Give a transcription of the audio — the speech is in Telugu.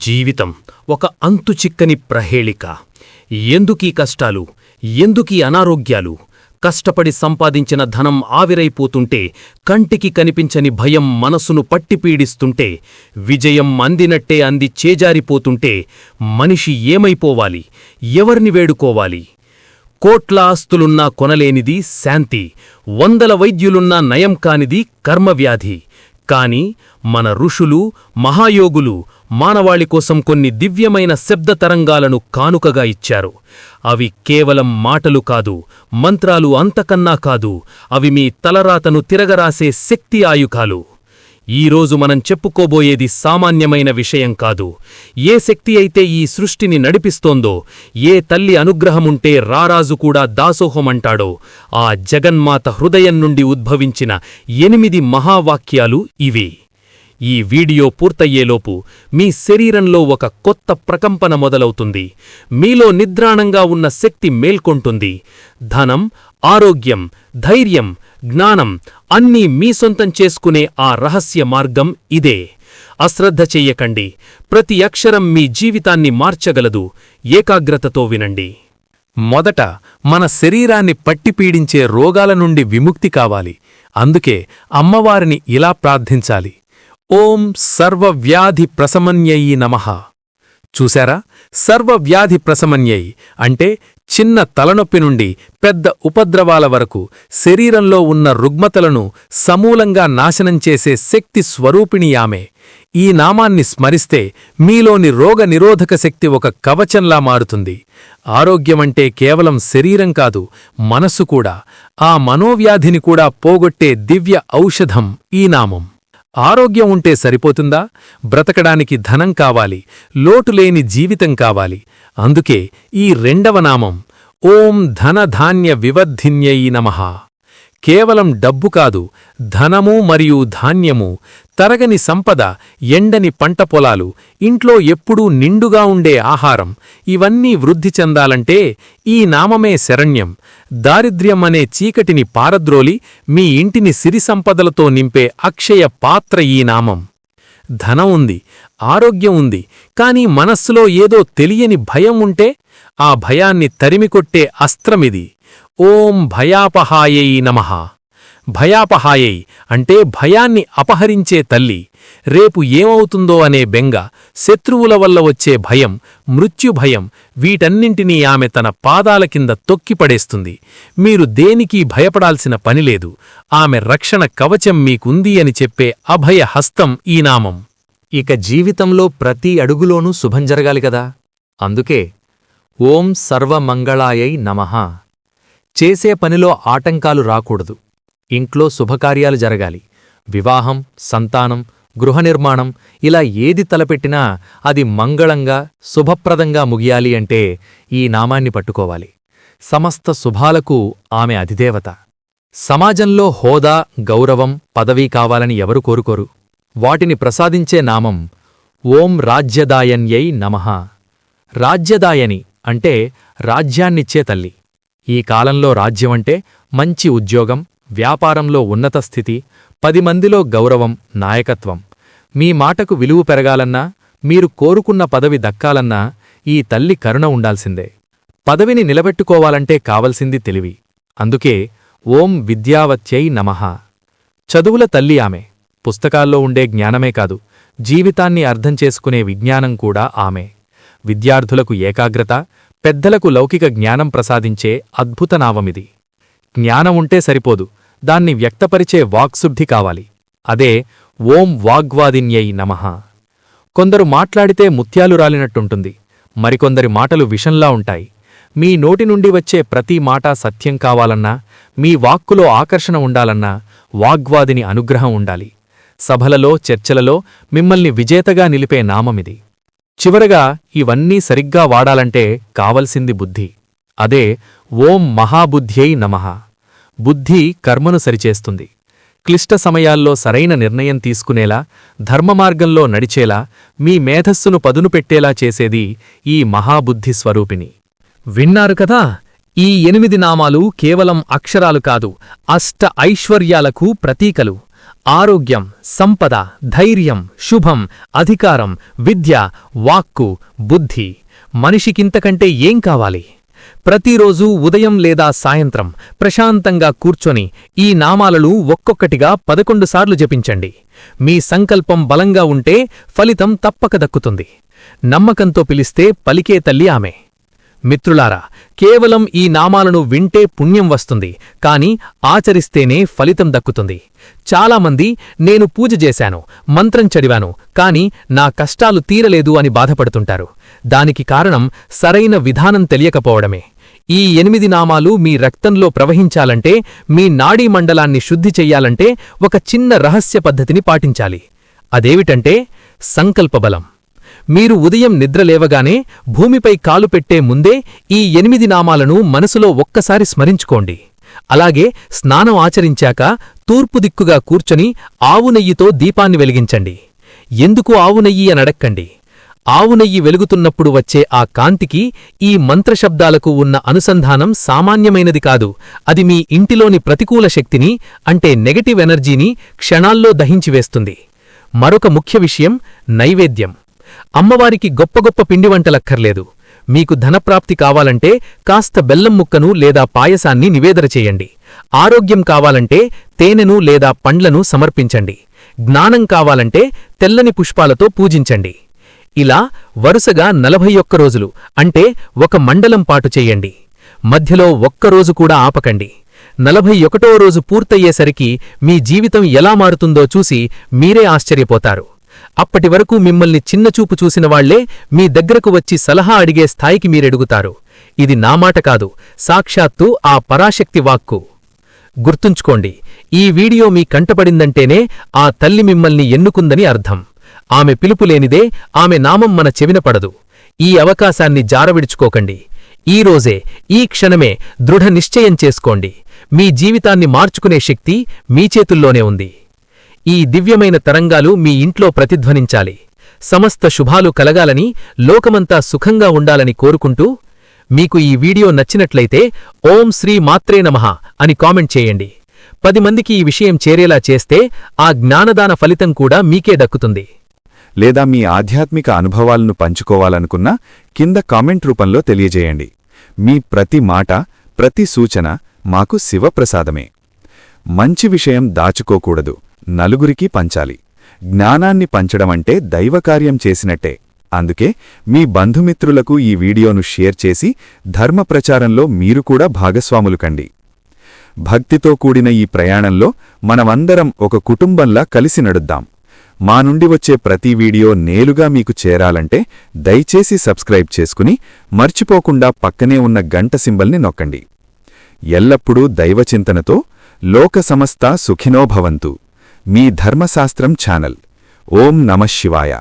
జీవితం ఒక అంతుచిక్కని ప్రహేళిక. ఎందుకీ కష్టాలు, ఎందుకీ అనారోగ్యాలు? కష్టపడి సంపాదించిన ధనం ఆవిరైపోతుంటే, కంటికి కనిపించని భయం మనసును పట్టిపీడిస్తుంటే, విజయం అందినట్టే అంది చేజారిపోతుంటే మనిషి ఏమైపోవాలి? ఎవర్ని వేడుకోవాలి? కోట్ల ఆస్తులున్నా కొనలేనిది శాంతి, 100 వైద్యులున్నా నయం కానిది కర్మవ్యాధి. కాని మన ఋషులు, మహాయోగులు మానవాళి కోసం కొన్ని దివ్యమైన శబ్ద తరంగాలను కానుకగా ఇచ్చారు. అవి కేవలం మాటలు కాదు, మంత్రాలు అంతకన్నా కాదు, అవి మీ తలరాతను తిరగరాసే శక్తి ఆయుకాలు. ఈరోజు మనం చెప్పుకోబోయేది సామాన్యమైన విషయం కాదు. ఏ శక్తి అయితే ఈ సృష్టిని నడిపిస్తోందో, ఏ తల్లి అనుగ్రహముంటే రారాజు కూడా దాసోహమంటాడో, ఆ జగన్మాత హృదయం నుండి ఉద్భవించిన 8 మహావాక్యాలు ఇవి. ఈ వీడియో పూర్తయ్యేలోపు మీ శరీరంలో ఒక కొత్త ప్రకంపన మొదలవుతుంది. మీలో నిద్రాణంగా ఉన్న శక్తి మేల్కొంటుంది. ధనం, ఆరోగ్యం, ధైర్యం, జ్ఞానం అన్నీ మీ సొంతం చేసుకునే ఆ రహస్య మార్గం ఇదే. అశ్రద్ధ చెయ్యకండి. ప్రతి అక్షరం మీ జీవితాన్ని మార్చగలదు. ఏకాగ్రతతో వినండి. మొదట మన శరీరాన్ని పట్టిపీడించే రోగాల నుండి విముక్తి కావాలి. అందుకే అమ్మవారిని ఇలా ప్రార్థించాలి: ఓం సర్వవ్యాధి ప్రశమన్యై నమః. చూశారా? సర్వవ్యాధి ప్రశమన్యై అంటే చిన్న తలనొప్పి నుండి పెద్ద ఉపద్రవాల వరకు శరీరంలో ఉన్న రుగ్మతలను సమూలంగా నాశనం చేసే శక్తి స్వరూపిణి ఆమె. ఈ నామాన్ని స్మరిస్తే మీలోని రోగ నిరోధక శక్తి ఒక కవచంలా మారుతుంది. ఆరోగ్యమంటే కేవలం శరీరం కాదు, మనస్సు కూడా. ఆ మనోవ్యాధిని కూడా పోగొట్టే దివ్య ఔషధం ఈ నామం. ఆరోగ్యం ఉంటే సరిపోతుందా? బ్రతకడానికి ధనం కావాలి, లోటులేని జీవితం కావాలి. అందుకే ఈ రెండవ నామం ఓం ధనధాన్య వివర్ధిన్యై నమః. కేవలం డబ్బు కాదు, ధనము మరియు ధాన్యము, తరగని సంపద, ఎండని పంట పొలాలు, ఇంట్లో ఎప్పుడూ నిండుగా ఉండే ఆహారం, ఇవన్నీ వృద్ధి చెందాలంటే ఈ నామమే శరణ్యం. దారిద్ర్యం అనే చీకటిని పారద్రోలి మీ ఇంటిని సిరి సంపదలతో నింపే అక్షయ పాత్ర ఈ నామం. ధనం ఉంది, ఆరోగ్యం ఉంది, కాని మనస్సులో ఏదో తెలియని భయం ఉంటే ఆ భయాన్ని తరిమికొట్టే అస్త్రమిది. ఓం భయాపహాయై నమః. భయాపహాయై అంటే భయాన్ని అపహరించే తల్లి. రేపు ఏమవుతుందో అనే బెంగ, శత్రువుల వల్ల వచ్చే భయం, మృత్యుభయం, వీటన్నింటినీ ఆమె తన పాదాల కింద తొక్కిపడేస్తుంది. మీరు దేనికీ భయపడాల్సిన పనిలేదు. ఆమె రక్షణ కవచం మీకుంది అని చెప్పే అభయ హస్తం ఈ నామం. ఇక జీవితంలో ప్రతి అడుగులోనూ శుభం జరగాలి కదా. అందుకే ఓం సర్వమంగళాయై నమః. చేసే పనిలో ఆటంకాలు రాకూడదు. ఇంట్లో శుభకార్యాలు జరగాలి. వివాహం, సంతానం, గృహ నిర్మాణం, ఇలా ఏది తలపెట్టినా అది మంగళంగా, శుభప్రదంగా ముగియాలి అంటే ఈ నామాన్ని పట్టుకోవాలి. సమస్త శుభాలకు ఆమె అధిదేవత. సమాజంలో హోదా, గౌరవం, పదవీ కావాలని ఎవరు కోరుకోరు. వాటిని ప్రసాదించే నామం ఓం రాజ్యదాయన్యై నమః. రాజ్యదాయని అంటే రాజ్యాన్నిచ్చే తల్లి. ఈ కాలంలో రాజ్యమంటే మంచి ఉద్యోగం, వ్యాపారంలో ఉన్నత స్థితి, 10 మందిలో గౌరవం, నాయకత్వం. మీ మాటకు విలువ పెరగాలన్నా, మీరు కోరుకున్న పదవి దక్కాలన్నా ఈ తల్లి కరుణ ఉండాల్సిందే. పదవిని నిలబెట్టుకోవాలంటే కావలసింది తెలివి. అందుకే ఓం విద్యావత్యై నమః. చదువుల తల్లి ఆమె. పుస్తకాల్లో ఉండే జ్ఞానమే కాదు, జీవితాన్ని అర్థం చేసుకునే విజ్ఞానం కూడా ఆమె. విద్యార్థులకు ఏకాగ్రత, పెద్దలకు లౌకిక జ్ఞానం ప్రసాదించే అద్భుత నామమిది. జ్ఞానముంటే సరిపోదు, దాన్ని వ్యక్తపరిచే వాక్శుద్ధి కావాలి. అదే ఓం వాగ్వాదిన్యై నమః. కొందరు మాట్లాడితే ముత్యాలు రాలినట్టుంటుంది, మరికొందరి మాటలు విషంలా ఉంటాయి. మీ నోటి నుండి వచ్చే ప్రతి మాట సత్యం కావాలన్నా, మీ వాక్కులో ఆకర్షణ ఉండాలన్నా వాగ్వాదిని అనుగ్రహం ఉండాలి. సభలలో, చర్చలలో మిమ్మల్ని విజేతగా నిలిపే నామమిది. చివరగా ఇవన్నీ సరిగ్గా వాడాలంటే కావలసింది బుద్ధి. అదే ఓం మహాబుద్ధ్యై నమః. బుద్ధి కర్మను సరిచేస్తుంది. క్లిష్ట సమయాల్లో సరైన నిర్ణయం తీసుకునేలా, ధర్మమార్గంలో నడిచేలా, మీ మేధస్సును పదును పెట్టేలా చేసేది ఈ మహాబుద్ధి స్వరూపిణి. విన్నారు కదా? ఈ 8 నామాలు కేవలం అక్షరాలు కాదు, అష్ట ఐశ్వర్యాలకు ప్రతీకలు. ఆరోగ్యం, సంపద, ధైర్యం, శుభం, అధికారం, విద్య, వాక్కు, బుద్ధి. మనిషికింతకంటే ఏం కావాలి? ప్రతిరోజూ ఉదయం లేదా సాయంత్రం ప్రశాంతంగా కూర్చొని ఈ నామాలను ఒక్కొక్కటిగా 11 సార్లు జపించండి. మీ సంకల్పం బలంగా ఉంటే ఫలితం తప్పక దక్కుతుంది. నమ్మకంతో పిలిస్తే పలికే తల్లి ఆమె. మిత్రులారా, కేవలం ఈ నామాలను వింటే పుణ్యం వస్తుంది, కాని ఆచరిస్తేనే ఫలితం దక్కుతుంది. చాలామంది నేను పూజ చేశాను, మంత్రం చదివాను, కాని నా కష్టాలు తీరలేదు అని బాధపడుతుంటారు. దానికి కారణం సరైన విధానం తెలియకపోవడమే. ఈ 8 నామాలు మీ రక్తంలో ప్రవహించాలంటే, మీ నాడీ మండలాన్ని శుద్ధి చెయ్యాలంటే ఒక చిన్న రహస్య పద్ధతిని పాటించాలి. అదేమిటంటే సంకల్పబలం. మీరు ఉదయం నిద్రలేవగానే భూమిపై కాలు పెట్టే ముందే ఈ 8 నామాలను మనసులో ఒక్కసారి స్మరించుకోండి. అలాగే స్నానం ఆచరించాక తూర్పు దిక్కుగా కూర్చొని ఆవునెయ్యితో దీపాన్ని వెలిగించండి. ఎందుకు ఆవునెయ్యి అనడక్కండి. ఆవునెయ్యి వెలుగుతున్నప్పుడు వచ్చే ఆ కాంతికి ఈ మంత్రశబ్దాలకు ఉన్న అనుసంధానం సామాన్యమైనది కాదు. అది మీ ఇంటిలోని ప్రతికూల శక్తిని, అంటే నెగటివ్ ఎనర్జీని క్షణాల్లో దహించివేస్తుంది. మరొక ముఖ్య విషయం నైవేద్యం. అమ్మవారికి గొప్ప గొప్ప పిండివంటలక్కర్లేదు. మీకు ధనప్రాప్తి కావాలంటే కాస్త బెల్లం ముక్కను లేదా పాయసాన్ని నివేదన చేయండి. ఆరోగ్యం కావాలంటే తేనెను లేదా పండ్లను సమర్పించండి. జ్ఞానం కావాలంటే తెల్లని పుష్పాలతో పూజించండి. ఇలా వరుసగా 41 రోజులు, అంటే ఒక మండలం పాటు చెయ్యండి. మధ్యలో ఒక్కరోజు కూడా ఆపకండి. 41వ రోజు పూర్తయ్యేసరికి మీ జీవితం ఎలా మారుతుందో చూసి మీరే ఆశ్చర్యపోతారు. అప్పటి వరకు మిమ్మల్ని చిన్నచూపు చూసిన వాళ్లే మీ దగ్గరకు వచ్చి సలహా అడిగే స్థాయికి మీరెడుగుతారు. ఇది నా మాట కాదు, సాక్షాత్తు ఆ పరాశక్తి వాక్కు. గుర్తుంచుకోండి, ఈ వీడియో మీ కంటపడిందంటేనే ఆ తల్లి మిమ్మల్ని ఎన్నుకుందని అర్థం. ఆమె పిలుపులేనిదే ఆమె నామం మన చెవిన పడదు. ఈ అవకాశాన్ని జారవిడుచుకోకండి. ఈ రోజే, ఈ క్షణమే దృఢ నిశ్చయం చేసుకోండి. మీ జీవితాన్ని మార్చుకునే శక్తి మీ చేతుల్లోనే ఉంది. ఈ దివ్యమైన తరంగాలు మీ ఇంట్లో ప్రతిధ్వనించాలి. సమస్త శుభాలు కలగాలని, లోకమంతా సుఖంగా ఉండాలని కోరుకుంటూ, మీకు ఈ వీడియో నచ్చినట్లయితే ఓం శ్రీ మాత్రే నమః అని కామెంట్ చేయండి. 10 మందికి ఈ విషయం చేరేలా చేస్తే ఆ జ్ఞానదాన ఫలితం కూడా మీకే దక్కుతుంది. లేదా మీ ఆధ్యాత్మిక అనుభవాలను పంచుకోవాలనుకున్నా కింద కామెంట్ రూపంలో తెలియజేయండి. మీ ప్రతి మాట, ప్రతి సూచన మాకు శివప్రసాదమే. మంచి విషయం దాచుకోకూడదు, నలుగురికి పంచాలి. జ్ఞానాన్ని పంచడమంటే దైవకార్యం చేసినట్టే. అందుకే మీ బంధుమిత్రులకు ఈ వీడియోను షేర్ చేసి ధర్మ ప్రచారంలో మీరు కూడా భాగస్వాములు కండి. భక్తితో కూడిన ఈ ప్రయాణంలో మనమందరం ఒక కుటుంబంలా కలిసి నడుద్దాం. మా నుండి వచ్చే ప్రతి వీడియో నేరుగా మీకు చేరాలంటే దయచేసి సబ్స్క్రైబ్ చేసుకుని మర్చిపోకుండా పక్కనే ఉన్న గంట సింబల్ని నొక్కండి. ఎల్లప్పుడూ దైవచింతనతో లోక సమస్తా సుఖినో భవంతు. మీ ధర్మశాస్త్రం ఛానల్. ఓం నమః శివాయ.